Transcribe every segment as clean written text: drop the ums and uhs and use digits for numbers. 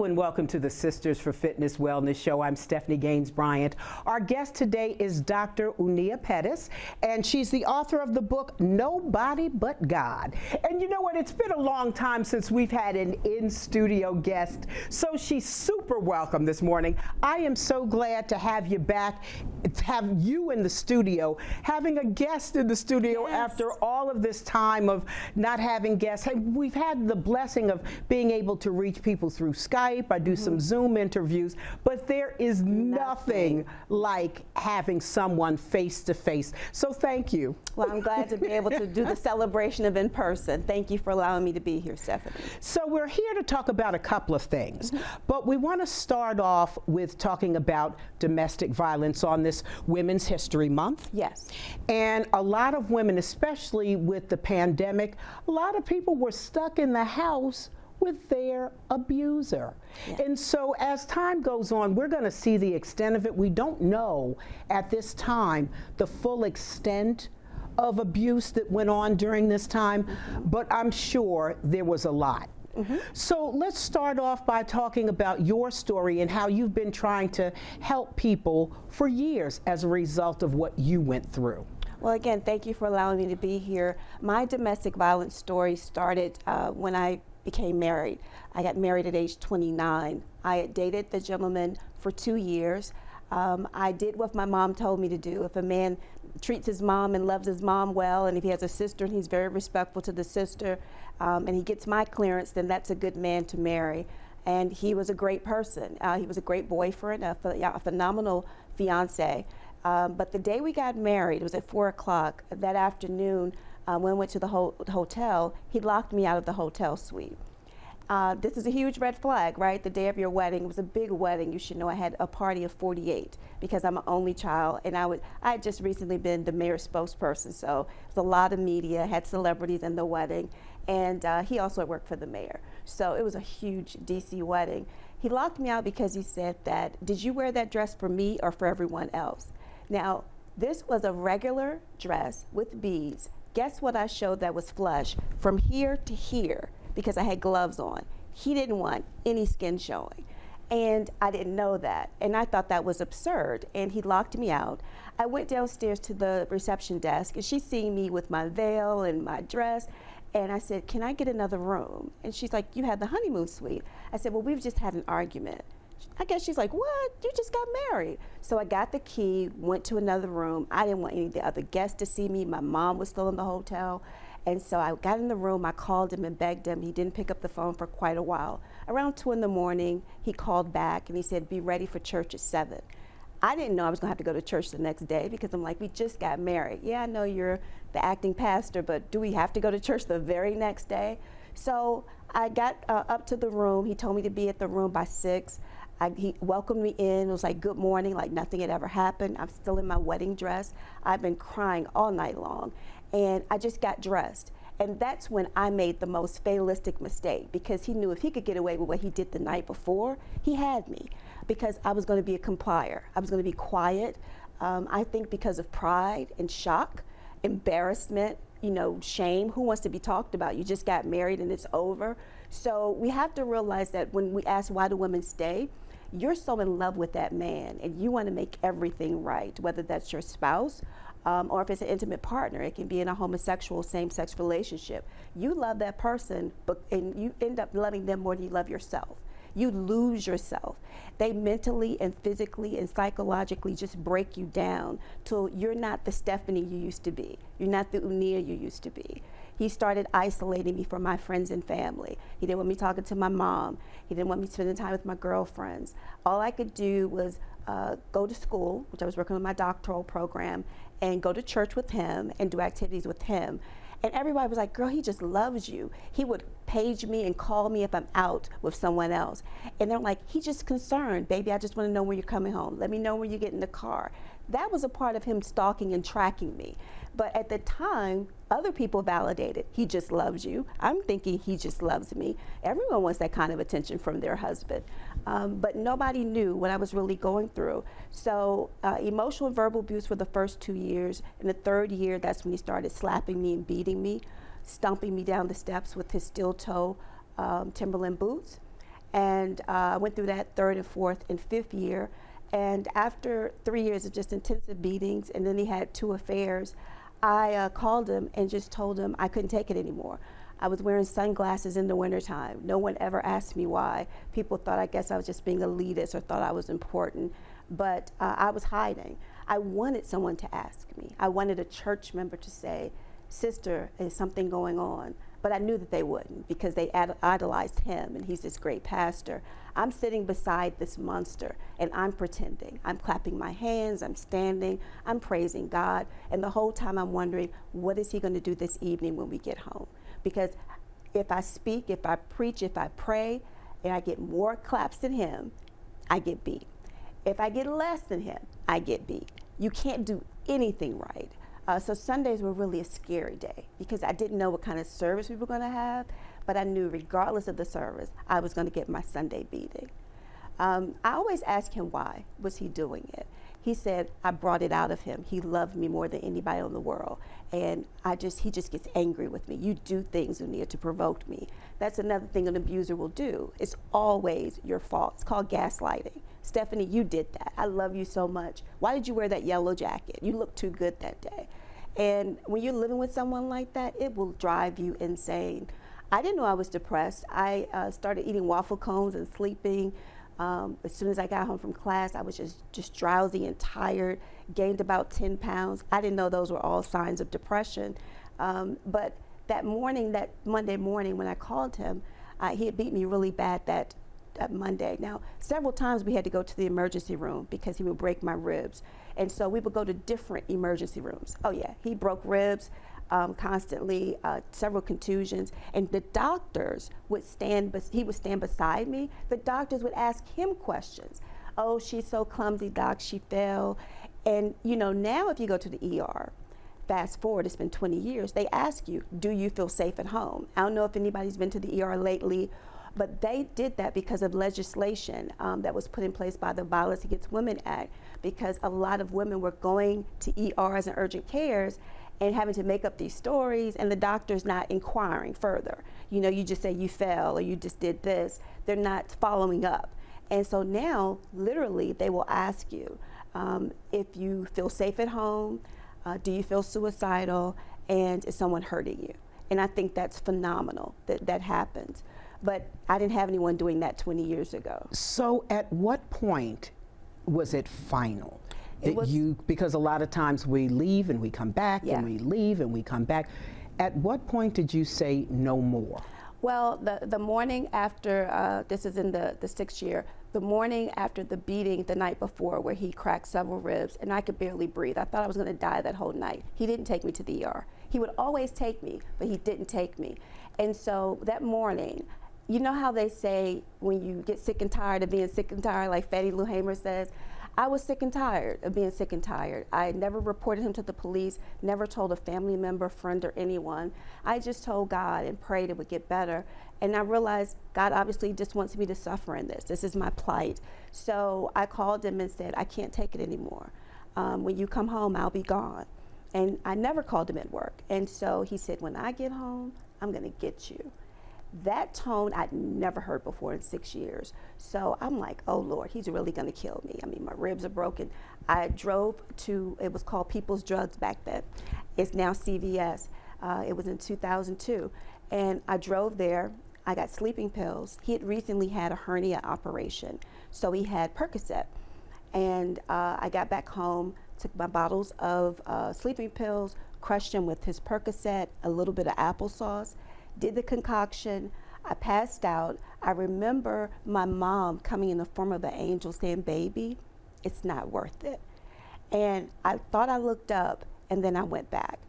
Hello and welcome to the Sisters for Fitness Wellness Show. I'm Stephanie Gaines-Bryant. Our guest today is Dr. Unnia Pettus, and she's the author of the book, Nobody But God. And you know what? It's been a long time since we've had an in-studio guest, so she's super welcome this morning. I am so glad to have you back, to have you in the studio, having a guest in the studio after all of this time of not having guests. We've had the blessing of being able to reach people through Skype. I do some Zoom interviews, but there is nothing like having someone face to face. So thank you. Well, I'm glad to be able to do the celebration of in person. Thank you for allowing me to be here, Stephanie. So we're here to talk about a couple of things, but we want to start off with talking about domestic violence on this Women's History Month. Yes. And a lot of women, especially with the pandemic, a lot of people were stuck in the house with their abuser. Yeah. And so as time goes on, we're going to see the extent of it. We don't know at this time the full extent of abuse that went on during this time, but I'm sure there was a lot. So let's start off by talking about your story and how you've been trying to help people for years as a result of what you went through. Well, again, thank you for allowing me to be here. My domestic violence story started when I became married. I got married at age 29. I had dated the gentleman for 2 years. I did what my mom told me to do. If a man treats his mom and loves his mom well, and if he has a sister and he's very respectful to the sister, and he gets my clearance, then that's a good man to marry. And he was a great person. He was a great boyfriend, a phenomenal fiance. But the day we got married, it was at 4 o'clock that afternoon. When we went to the hotel, he locked me out of the hotel suite. This is a huge red flag, right? The day of your wedding, it was a big wedding. You should know I had a party of 48 because I'm an only child, and I had just recently been the mayor's spokesperson, so it was a lot of media, had celebrities in the wedding, and he also worked for the mayor. So it was a huge DC wedding. He locked me out because he said that, did you wear that dress for me or for everyone else? Now, this was a regular dress with beads. Guess what I showed that was flush from here to here because I had gloves on. He didn't want any skin showing. And I didn't know that. And I thought that was absurd. And he locked me out. I went downstairs to the reception desk and she's seeing me with my veil and my dress. And I said, can I get another room? And she's like, you had the honeymoon suite. I said, well, we've just had an argument. I guess she's like, what? You just got married. So I got the key, went to another room. I didn't want any of the other guests to see me. My mom was still in the hotel. And so I got in the room, I called him and begged him. He didn't pick up the phone for quite a while. Around 2 in the morning, he called back and he said, be ready for church at 7. I didn't know I was gonna have to go to church the next day because I'm like, we just got married. Yeah, I know you're the acting pastor, but do we have to go to church the very next day? So I got up to the room. He told me to be at the room by 6. He welcomed me in. It was like, good morning, like nothing had ever happened. I'm still in my wedding dress. I've been crying all night long. And I just got dressed. And that's when I made the most fatalistic mistake because he knew if he could get away with what he did the night before, he had me because I was going to be a complier. I was going to be quiet. I think because of pride and shock, embarrassment, you know, shame. Who wants to be talked about? You just got married and it's over. So we have to realize that when we ask why do women stay, you're so in love with that man and you want to make everything right, whether that's your spouse or if it's an intimate partner. It can be in a homosexual same-sex relationship. You love that person, and you end up loving them more than you love yourself. You lose yourself. They mentally and physically and psychologically just break you down till you're not the Stephanie you used to be. You're not the Unnia you used to be. He started isolating me from my friends and family. He didn't want me talking to my mom. He didn't want me spending time with my girlfriends. All I could do was go to school, which I was working on my doctoral program, and go to church with him and do activities with him. And everybody was like, girl, he just loves you. He would page me and call me if I'm out with someone else. And they're like, he's just concerned. Baby, I just want to know when you're coming home. Let me know when you get in the car. That was a part of him stalking and tracking me. But at the time, other people validated, he just loves you. I'm thinking he just loves me. Everyone wants that kind of attention from their husband. But nobody knew what I was really going through. So emotional and verbal abuse for the first 2 years. In the 3rd year, that's when he started slapping me and beating me, stomping me down the steps with his steel toe Timberland boots. And I went through that third and fourth and fifth year. And after 3 years of just intensive beatings, and then he had 2 affairs, I called him and just told him I couldn't take it anymore. I was wearing sunglasses in the wintertime. No one ever asked me why. People thought, I guess I was just being elitist or thought I was important, but I was hiding. I wanted someone to ask me. I wanted a church member to say, "Sister, is something going on?" But I knew that they wouldn't, because they idolized him, and he's this great pastor. I'm sitting beside this monster, and I'm pretending. I'm clapping my hands, I'm standing, I'm praising God, and the whole time I'm wondering, what is he going to do this evening when we get home? Because if I speak, if I preach, if I pray, and I get more claps than him, I get beat. If I get less than him, I get beat. You can't do anything right. So Sundays were really a scary day, because I didn't know what kind of service we were going to have, but I knew regardless of the service, I was going to get my Sunday beating. I always asked him why was he doing it. He said, I brought it out of him. He loved me more than anybody in the world. And he just gets angry with me. You do things, Unnia, to provoke me. That's another thing an abuser will do. It's always your fault. It's called gaslighting. Stephanie, you did that. I love you so much. Why did you wear that yellow jacket? You looked too good that day. And when you're living with someone like that, it will drive you insane. I didn't know I was depressed. I started eating waffle cones and sleeping. As soon as I got home from class, I was just drowsy and tired, gained about 10 pounds. I didn't know those were all signs of depression. But that morning, that Monday morning when I called him, he had beat me really bad that Monday. Now, several times we had to go to the emergency room because he would break my ribs. And so we would go to different emergency rooms. Oh yeah, he broke ribs constantly, several contusions. And the doctors would he would stand beside me. The doctors would ask him questions. Oh, she's so clumsy, doc, she fell. And you know, now if you go to the ER, fast forward, it's been 20 years, they ask you, do you feel safe at home? I don't know if anybody's been to the ER lately, but they did that because of legislation that was put in place by the Violence Against Women Act, because a lot of women were going to ERs and urgent cares and having to make up these stories, and the doctor's not inquiring further. You know, you just say you fell or you just did this. They're not following up. And so now, literally, they will ask you if you feel safe at home, do you feel suicidal, and is someone hurting you? And I think that's phenomenal that that happens. But I didn't have anyone doing that 20 years ago. So at what point was it final? Because a lot of times we leave and we come back, and we leave and we come back. At what point did you say no more? Well, the morning after, this is in the 6th year, the morning after the beating the night before, where he cracked several ribs and I could barely breathe. I thought I was going to die that whole night. He didn't take me to the ER. He would always take me, but he didn't take me. And so that morning, you know how they say when you get sick and tired of being sick and tired, like Fannie Lou Hamer says? I was sick and tired of being sick and tired. I never reported him to the police, never told a family member, friend, or anyone. I just told God and prayed it would get better. And I realized God obviously just wants me to suffer in this. This is my plight. So I called him and said, I can't take it anymore. When you come home, I'll be gone. And I never called him at work. And so he said, when I get home, I'm going to get you. That tone I'd never heard before in 6 years. So I'm like, oh Lord, he's really gonna kill me. I mean, my ribs are broken. I drove to, it was called People's Drugs back then. It's now CVS. It was in 2002. And I drove there, I got sleeping pills. He had recently had a hernia operation, so he had Percocet. And I got back home, took my bottles of sleeping pills, crushed them with his Percocet, a little bit of applesauce, did the concoction. I passed out. I remember my mom coming in the form of an angel saying, baby, it's not worth it. And I thought I looked up, and then I went back.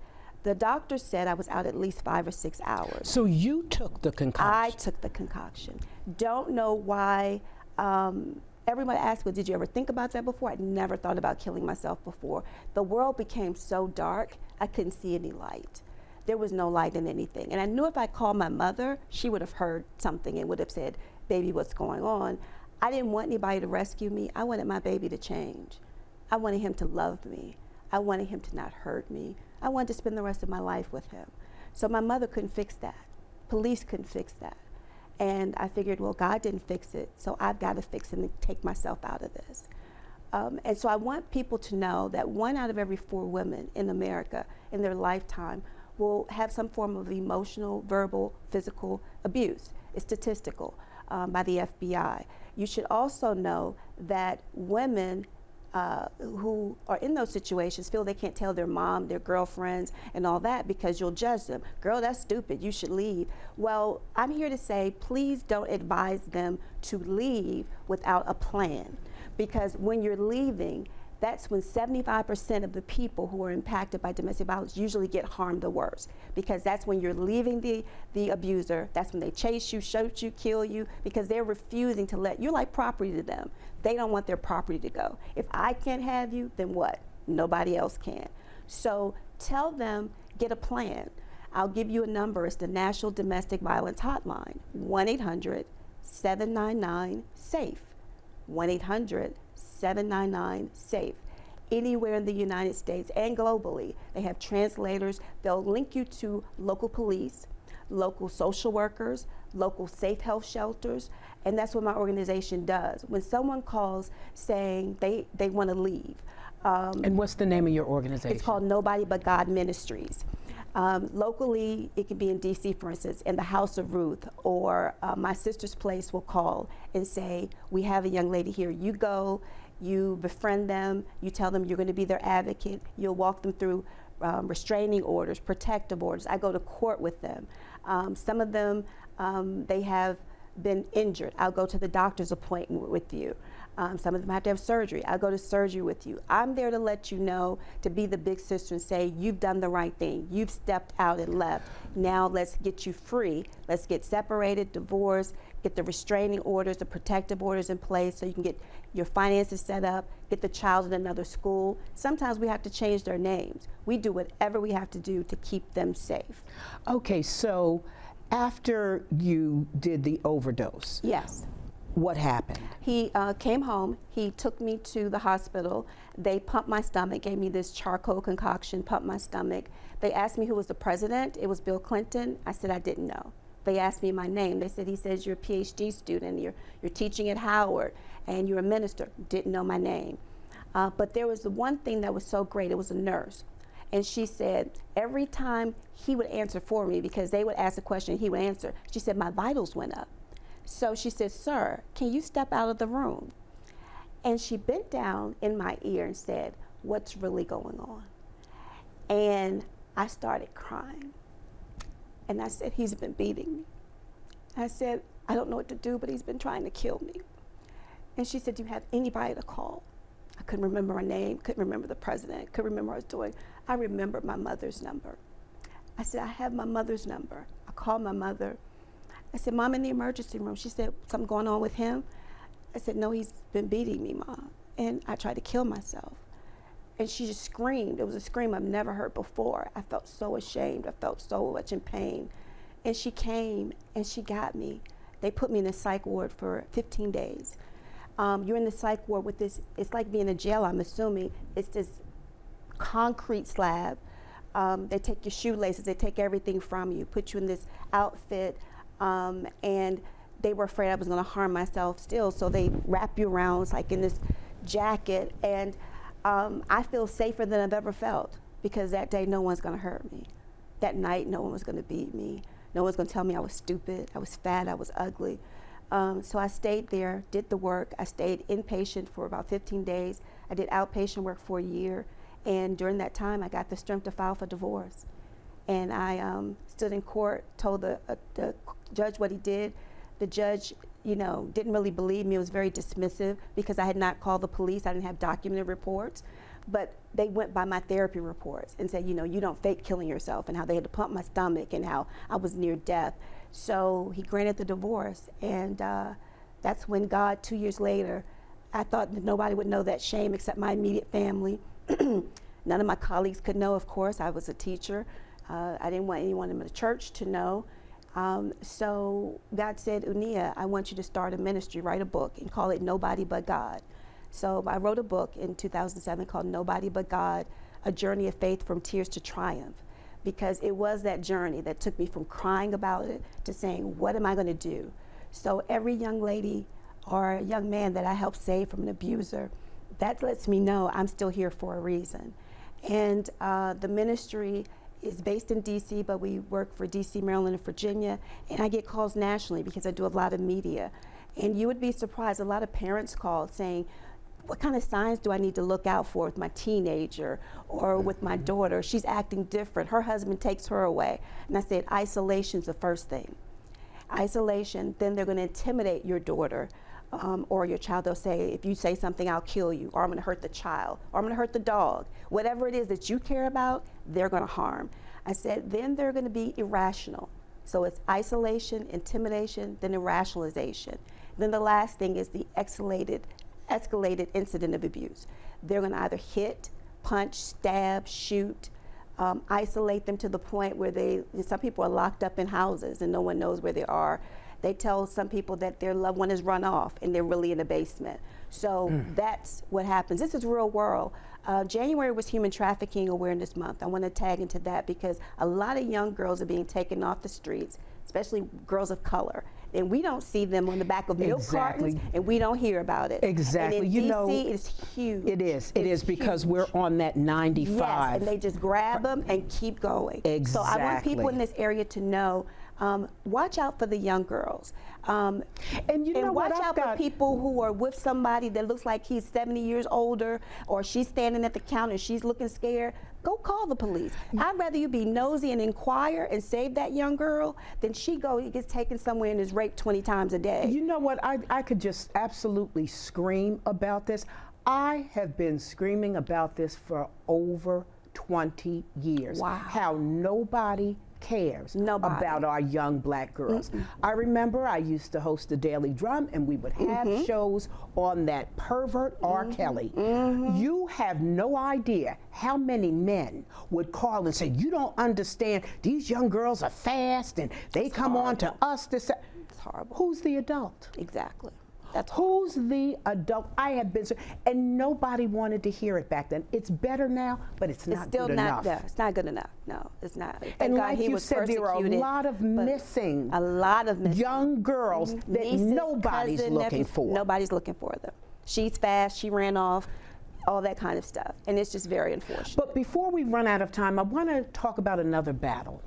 The doctor said I was out at least 5 or 6 hours. So you took the concoction? I took the concoction. Don't know why. Everyone asked me, did you ever think about that before? I'd never thought about killing myself before. The world became so dark, I couldn't see any light. There was no light in anything. And I knew if I called my mother, she would have heard something and would have said, baby, what's going on? I didn't want anybody to rescue me. I wanted my baby to change. I wanted him to love me. I wanted him to not hurt me. I wanted to spend the rest of my life with him. So my mother couldn't fix that. Police couldn't fix that. And I figured, well, God didn't fix it, so I've got to fix it and take myself out of this. And so I want people to know that 1 out of every 4 women in America in their lifetime will have some form of emotional, verbal, physical abuse. It's statistical by the FBI. You should also know that women who are in those situations feel they can't tell their mom, their girlfriends, and all that because you'll judge them. Girl, that's stupid, you should leave. Well, I'm here to say, please don't advise them to leave without a plan. Because when you're leaving, that's when 75% of the people who are impacted by domestic violence usually get harmed the worst. Because that's when you're leaving the abuser, that's when they chase you, shoot you, kill you, because they're refusing to let, you're like property to them. They don't want their property to go. If I can't have you, then what? Nobody else can. So tell them, get a plan. I'll give you a number, it's the National Domestic Violence Hotline, 1-800-799-SAFE. 1-800-799-SAFE. Anywhere in the United States and globally, they have translators. They'll link you to local police, local social workers, local safe health shelters, and that's what my organization does. When someone calls saying they want to leave. And what's the name of your organization? It's called Nobody But God Ministries. Locally, it could be in DC, for instance, in the House of Ruth, or my sister's place will call and say, we have a young lady here. You go, you befriend them, you tell them you're going to be their advocate, you'll walk them through restraining orders, protective orders. I go to court with them. Some of them, they have been injured. I'll go to the doctor's appointment with you. Some of them have to have surgery. I'll go to surgery with you. I'm there to let you know, to be the big sister and say, you've done the right thing. You've stepped out and left. Now let's get you free. Let's get separated, divorced, get the restraining orders, the protective orders in place so you can get your finances set up, get the child in another school. Sometimes we have to change their names. We do whatever we have to do to keep them safe. Okay, so after you did the overdose, yes, what happened? He came home, he took me to the hospital, they pumped my stomach, gave me this charcoal concoction, pumped my stomach. They asked me who was the president, it was Bill Clinton. I said I didn't know. They asked me my name, they said, he says you're a PhD student, you're teaching at Howard, and you're a minister. Didn't know my name. But there was the one thing that was so great, it was a nurse. And she said, every time he would answer for me, because they would ask a question, he would answer, she said, my vitals went up. So she said, sir, can you step out of the room? And she bent down in my ear and said, what's really going on? And I started crying. And I said, he's been beating me. I said, I don't know what to do, but he's been trying to kill me. And she said, do you have anybody to call? I couldn't remember her name, couldn't remember the president, couldn't remember what I was doing. I remembered my mother's number. I said, I have my mother's number. I called my mother. I said, Mom, in the emergency room. She said, something going on with him? I said, no, he's been beating me, Mom. And I tried to kill myself. And she just screamed. It was a scream I've never heard before. I felt so ashamed. I felt so much in pain. And she came and she got me. They put me in a psych ward for 15 days. You're in the psych ward with this, it's like being in jail, I'm assuming. It's this concrete slab. They take your shoelaces, they take everything from you, put you in this outfit, and they were afraid I was gonna harm myself still, so they wrap you around, it's like in this jacket, and I feel safer than I've ever felt, because that day no one's gonna hurt me. That night no one was gonna beat me. No one's gonna tell me I was stupid, I was fat, I was ugly. So I stayed there, did the work. I stayed inpatient for about 15 days. I did outpatient work for a year. And during that time, I got the strength to file for divorce. And I stood in court, told the judge what he did. The judge, you know, didn't really believe me. It was very dismissive because I had not called the police. I didn't have documented reports. But they went by my therapy reports and said, you know, you don't fake killing yourself, and how they had to pump my stomach and how I was near death. So he granted the divorce, and that's when God, 2 years later, I thought that nobody would know that shame except my immediate family. None of my colleagues could know, of course. I was a teacher. I didn't want anyone in the church to know. So God said, Unnia, I want you to start a ministry, write a book, and call it Nobody But God. So I wrote a book in 2007 called Nobody But God, A Journey of Faith from Tears to Triumph. Because it was that journey that took me from crying about it to saying, what am I going to do? So every young lady or young man that I help save from an abuser, that lets me know I'm still here for a reason. And the ministry is based in DC, but we work for DC, Maryland, and Virginia, and I get calls nationally because I do a lot of media. And you would be surprised, a lot of parents call saying, what kind of signs do I need to look out for with my teenager or with my daughter? She's acting different. Her husband takes her away. And I said, isolation's the first thing. Isolation, then they're going to intimidate your daughter or your child. They'll say, if you say something, I'll kill you, or I'm going to hurt the child, or I'm going to hurt the dog. Whatever it is that you care about, they're going to harm. I said, then they're going to be irrational. So it's isolation, intimidation, then irrationalization. Then the last thing is the escalated incident of abuse. They're going to either hit, punch, stab, shoot, isolate them to the point where some people are locked up in houses and no one knows where they are. They tell some people that their loved one has run off and they're really in a basement. So that's what happens. This is real world. January was Human Trafficking Awareness Month. I want to tag into that because a lot of young girls are being taken off the streets, especially girls of color. And we don't see them on the back of milk cartons, and we don't hear about it. Exactly. And in you DC, know, it's huge. It is. It is because huge. We're on that 95. Yes, and they just grab them and keep going. Exactly. So I want people in this area to know, watch out for the young girls. And you know watch what, out for people who are with somebody that looks like he's 70 years older, or she's standing at the counter and she's looking scared. Go call the police. I'd rather you be nosy and inquire and save that young girl than she gets taken somewhere and is raped 20 times a day. You know what, I could just absolutely scream about this. I have been screaming about this for over 20 years. Wow. How nobody cares about our young black girls. I remember I used to host the Daily Drum, and we would have shows on that pervert R. Kelly. You have no idea how many men would call and say, you don't understand, these young girls are fast and they come on to us. It's horrible. Who's the adult? Exactly. That's Who's the adult? I have been, and nobody wanted to hear it back then. It's better now, but it's not still good enough. No, it's not good enough. No, it's not. Thank And God like he you was said, there are a lot of missing young girls that nieces, nobody's cousin, looking nephews, for. Nobody's looking for them. She's fast, she ran off, all that kind of stuff. And it's just very unfortunate. But before we run out of time, I want to talk about another battle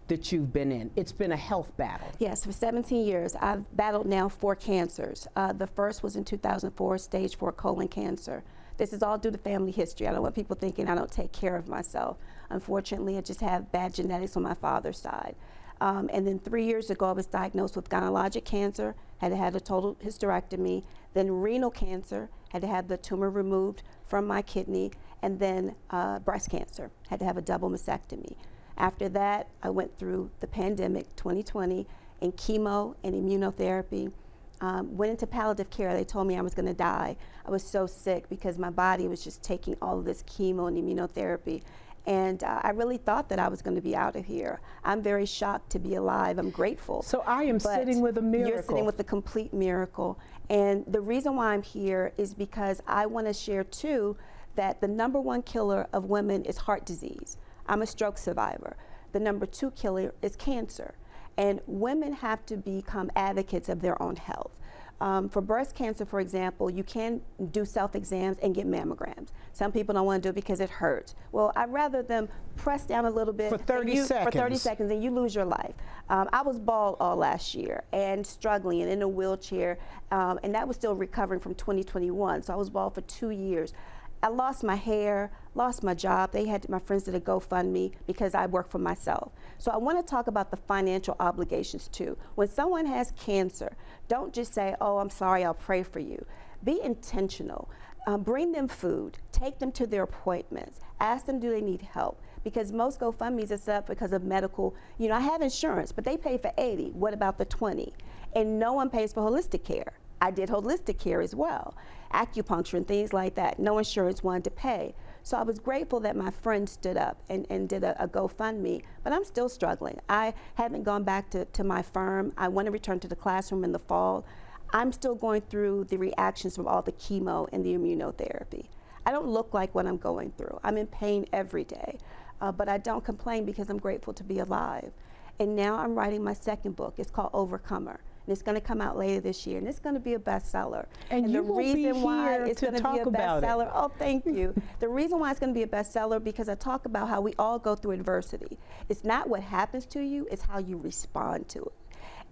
that you've been in. It's been a health battle. Yes, for 17 years. I've battled now 4 cancers. The first was in 2004, stage 4 colon cancer. This is all due to family history. I don't want people thinking I don't take care of myself. Unfortunately, I just have bad genetics on my father's side. And then 3 years ago, I was diagnosed with gynecologic cancer, had to have a total hysterectomy, then renal cancer, had to have the tumor removed from my kidney, and then breast cancer, had to have a double mastectomy. After that, I went through the pandemic, 2020, and chemo and immunotherapy. Went into palliative care. They told me I was going to die. I was so sick because my body was just taking all of this chemo and immunotherapy. And I really thought that I was going to be out of here. I'm very shocked to be alive. I'm grateful. So I am sitting with a miracle. You're sitting with a complete miracle. And the reason why I'm here is because I want to share too that the #1 killer of women is heart disease. I'm a stroke survivor. The #2 killer is cancer. And women have to become advocates of their own health. For breast cancer, for example, you can do self-exams and get mammograms. Some people don't want to do it because it hurts. Well, I'd rather them press down a little bit for 30 seconds. For 30 seconds, and you lose your life. I was bald all last year and struggling and in a wheelchair, and that was still recovering from 2021. So I was bald for 2 years. I lost my hair, lost my job. My friends did a GoFundMe because I work for myself. So I want to talk about the financial obligations too. When someone has cancer, don't just say, oh, I'm sorry, I'll pray for you. Be intentional. Bring them food, take them to their appointments, ask them, do they need help? Because most GoFundMes are set up because of medical, I have insurance, but they pay for 80. What about the 20? And no one pays for holistic care. I did holistic care as well, acupuncture and things like that. No insurance wanted to pay. So I was grateful that my friend stood up and did a GoFundMe, but I'm still struggling. I haven't gone back to my firm. I want to return to the classroom in the fall. I'm still going through the reactions from all the chemo and the immunotherapy. I don't look like what I'm going through. I'm in pain every day, but I don't complain because I'm grateful to be alive. And now I'm writing my second book. It's called Overcomer. and it's going to come out later this year, and it's going to be a bestseller. And you the will be reason why here it's to going to be a talk about it. bestseller, oh, thank you. The reason why it's going to be a bestseller, because I talk about how we all go through adversity. It's not what happens to you, it's how you respond to it.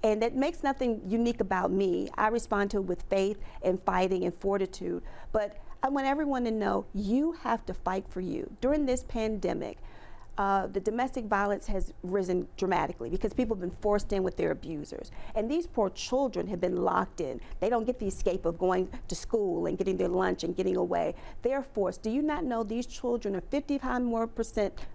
And it makes nothing unique about me. I respond to it with faith and fighting and fortitude. But I want everyone to know you have to fight for you. During this pandemic, the domestic violence has risen dramatically because people have been forced in with their abusers. And these poor children have been locked in. They don't get the escape of going to school and getting their lunch and getting away. They're forced. Do you not know these children are 55% more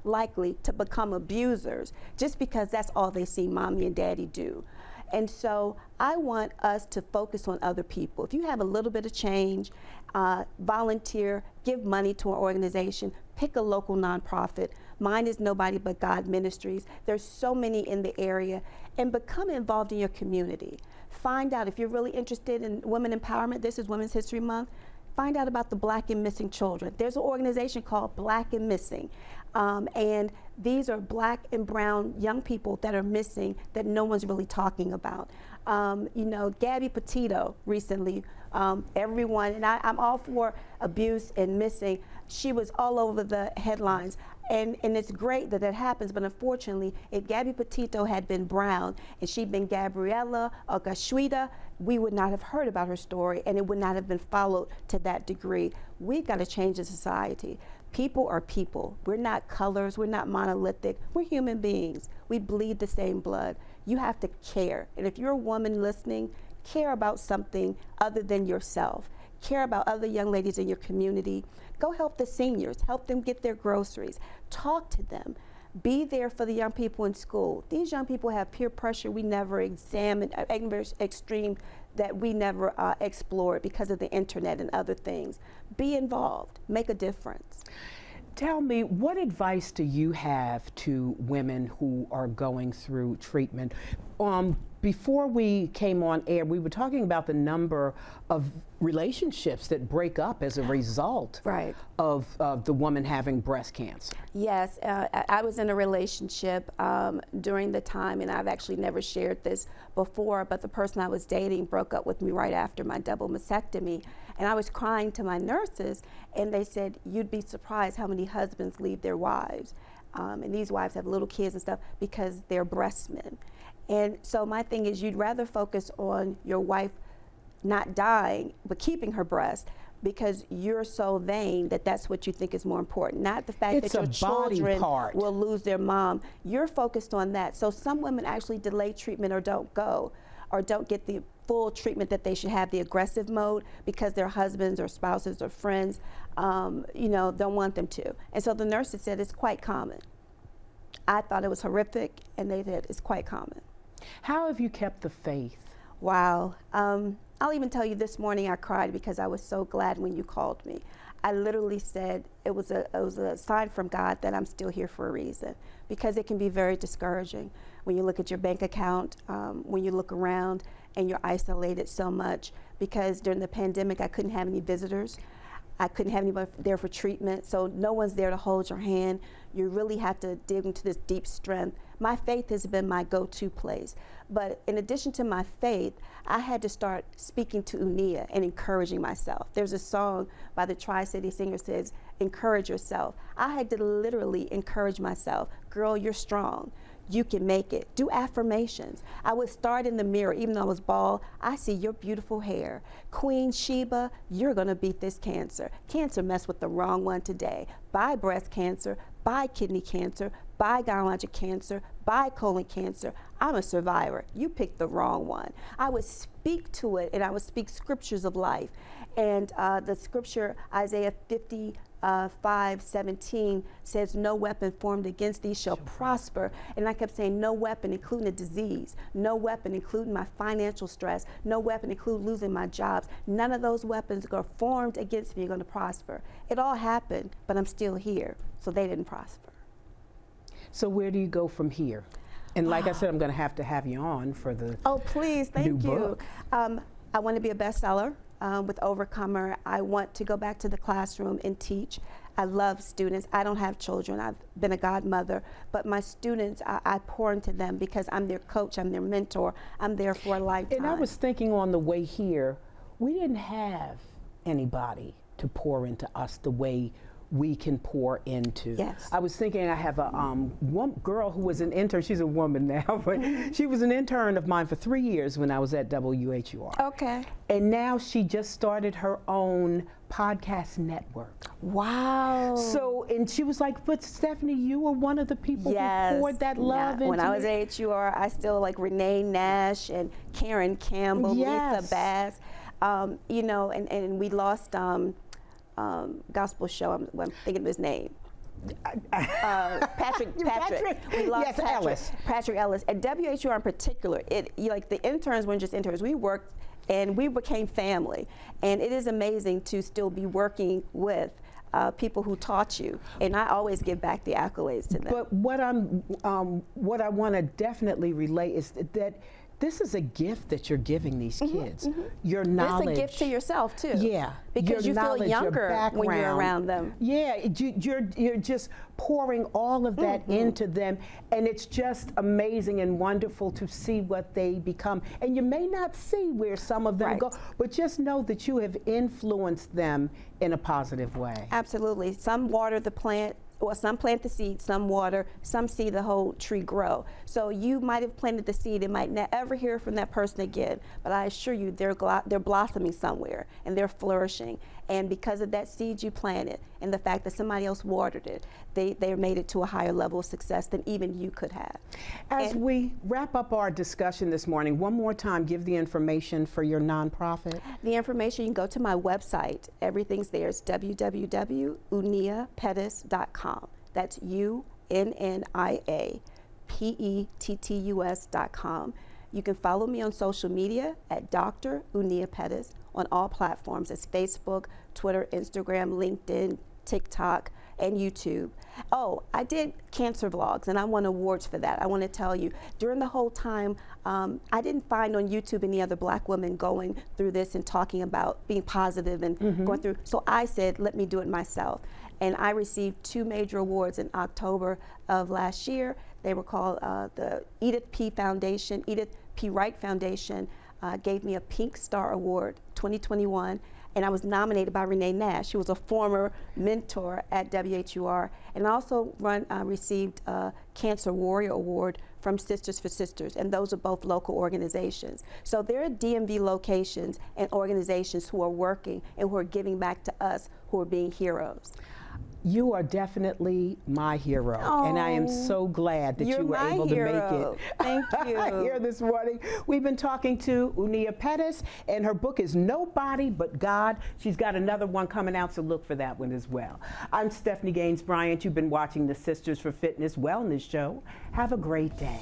likely to become abusers just because that's all they see mommy and daddy do? And so I want us to focus on other people. If you have a little bit of change, volunteer, give money to an organization, pick a local nonprofit. Mine is Nobody But God Ministries. There's so many in the area, and become involved in your community. Find out if you're really interested in women empowerment. This is Women's History Month. Find out about the Black and Missing Children. There's an organization called Black and Missing. And these are Black and brown young people that are missing that no one's really talking about. You know, Gabby Petito recently, everyone, and I'm all for abuse and missing. She was all over the headlines. And it's great that that happens, but unfortunately, if Gabby Petito had been brown and she'd been Gabriella or Gashwita, we would not have heard about her story, and it would not have been followed to that degree. We've got to change the society. People are people. We're not colors, we're not monolithic, we're human beings. We bleed the same blood. You have to care. And if you're a woman listening, care about something other than yourself. Care about other young ladies in your community. Go help the seniors, help them get their groceries. Talk to them. Be there for the young people in school. These young people have peer pressure we never examined, extreme that we never explored because of the internet and other things. Be involved, make a difference. Tell me, what advice do you have to women who are going through treatment? Before we came on air, we were talking about the number of relationships that break up as a result of the woman having breast cancer. Yes, I was in a relationship during the time, and I've actually never shared this before, but the person I was dating broke up with me right after my double mastectomy. And I was crying to my nurses, and they said, you'd be surprised how many husbands leave their wives. And these wives have little kids and stuff because they're breast men. And so my thing is, you'd rather focus on your wife not dying, but keeping her breast, because you're so vain that that's what you think is more important, not the fact that your children will lose their mom. You're focused on that. So some women actually delay treatment or don't go, or don't get the full treatment that they should have, the aggressive mode, because their husbands or spouses or friends, you know, don't want them to. And so the nurses said it's quite common. I thought it was horrific, and they said it's quite common. How have you kept the faith? Wow. I'll even tell you, this morning I cried because I was so glad when you called me. I literally said it was a sign from God that I'm still here for a reason, because it can be very discouraging when you look at your bank account, when you look around and you're isolated so much, because during the pandemic I couldn't have any visitors. I couldn't have anybody there for treatment, so no one's there to hold your hand. You really have to dig into this deep strength. My faith has been my go-to place. But in addition to my faith, I had to start speaking to Unnia and encouraging myself. There's a song by the Tri-City singer says, encourage yourself. I had to literally encourage myself. Girl, you're strong. You can make it. Do affirmations. I would start in the mirror, even though I was bald. I see your beautiful hair. Queen Sheba, you're gonna beat this cancer. Cancer messed with the wrong one today. Bye breast cancer, bye kidney cancer, bye gynecologic cancer, bye colon cancer. I'm a survivor. You picked the wrong one. I would speak to it, and I would speak scriptures of life. And the scripture, Isaiah 55:17 says, no weapon formed against thee shall prosper. And I kept saying, no weapon, including a disease, no weapon, including my financial stress, no weapon, including losing my jobs. None of those weapons are formed against me are going to prosper. It all happened, but I'm still here, so they didn't prosper. So where do you go from here? And like I said, I'm going to have you on for the Oh, please, thank you. book. I want to be a bestseller with Overcomer. I want to go back to the classroom and teach. I love students. I don't have children. I've been a godmother, but my students, I pour into them because I'm their coach, I'm their mentor, I'm there for a lifetime. And I was thinking on the way here, we didn't have anybody to pour into us the way we can pour into. Yes. I was thinking I have a one girl who was an intern, she's a woman now, but she was an intern of mine for 3 years when I was at WHUR. Okay. And now she just started her own podcast network. Wow. So, and she was like, but Stephanie, you were one of the people Yes. who poured that love into When I was me. at HUR, I still like Renee Nash and Karen Campbell, Yes. Lisa Bass, you know, and we lost gospel show, I'm thinking of his name. Patrick. We lost Yes, Ellis. Patrick Ellis. At WHUR in particular, like the interns weren't just interns. We worked and we became family. And it is amazing to still be working with people who taught you. And I always give back the accolades to them. But what I want to definitely relay is that this is a gift that you're giving these kids. Your knowledge. It's a gift to yourself too. Yeah. Because your you feel knowledge, younger when you're around them. Yeah, you're just pouring all of that into them, and it's just amazing and wonderful to see what they become. And you may not see where some of them go, but just know that you have influenced them in a positive way. Absolutely. Some water the plant, or some plant the seed, some water, some see the whole tree grow. So you might have planted the seed and might never hear from that person again, but I assure you they're blossoming somewhere and they're flourishing. And because of that seed you planted and the fact that somebody else watered it, they made it to a higher level of success than even you could have. As we wrap up our discussion this morning, one more time, give the information for your nonprofit. The information, you can go to my website. Everything's there. It's www.unniapettus.com. That's UNNIAPETTUS.com. You can follow me on social media at Dr. Unnia Pettus on all platforms. It's Facebook, Twitter, Instagram, LinkedIn, TikTok, and YouTube. Oh, I did cancer vlogs, and I won awards for that. I want to tell you, during the whole time, I didn't find on YouTube any other black women going through this and talking about being positive and going through. So I said, let me do it myself. And I received 2 major awards in October of last year. They were called the Edith P. Wright Foundation gave me a Pink Star Award 2021. And I was nominated by Renee Nash. She was a former mentor at WHUR. And I also received a Cancer Warrior Award from Sisters4Sisters, and those are both local organizations. So there are DMV locations and organizations who are working and who are giving back to us, who are being heroes. You are definitely my hero, and I am so glad that you were able to make it. Thank you. Here this morning, we've been talking to Unnia Pettus, and her book is Nobody But God. She's got another one coming out, so look for that one as well. I'm Stephanie Gaines-Bryant. You've been watching the Sisters for Fitness Wellness Show. Have a great day.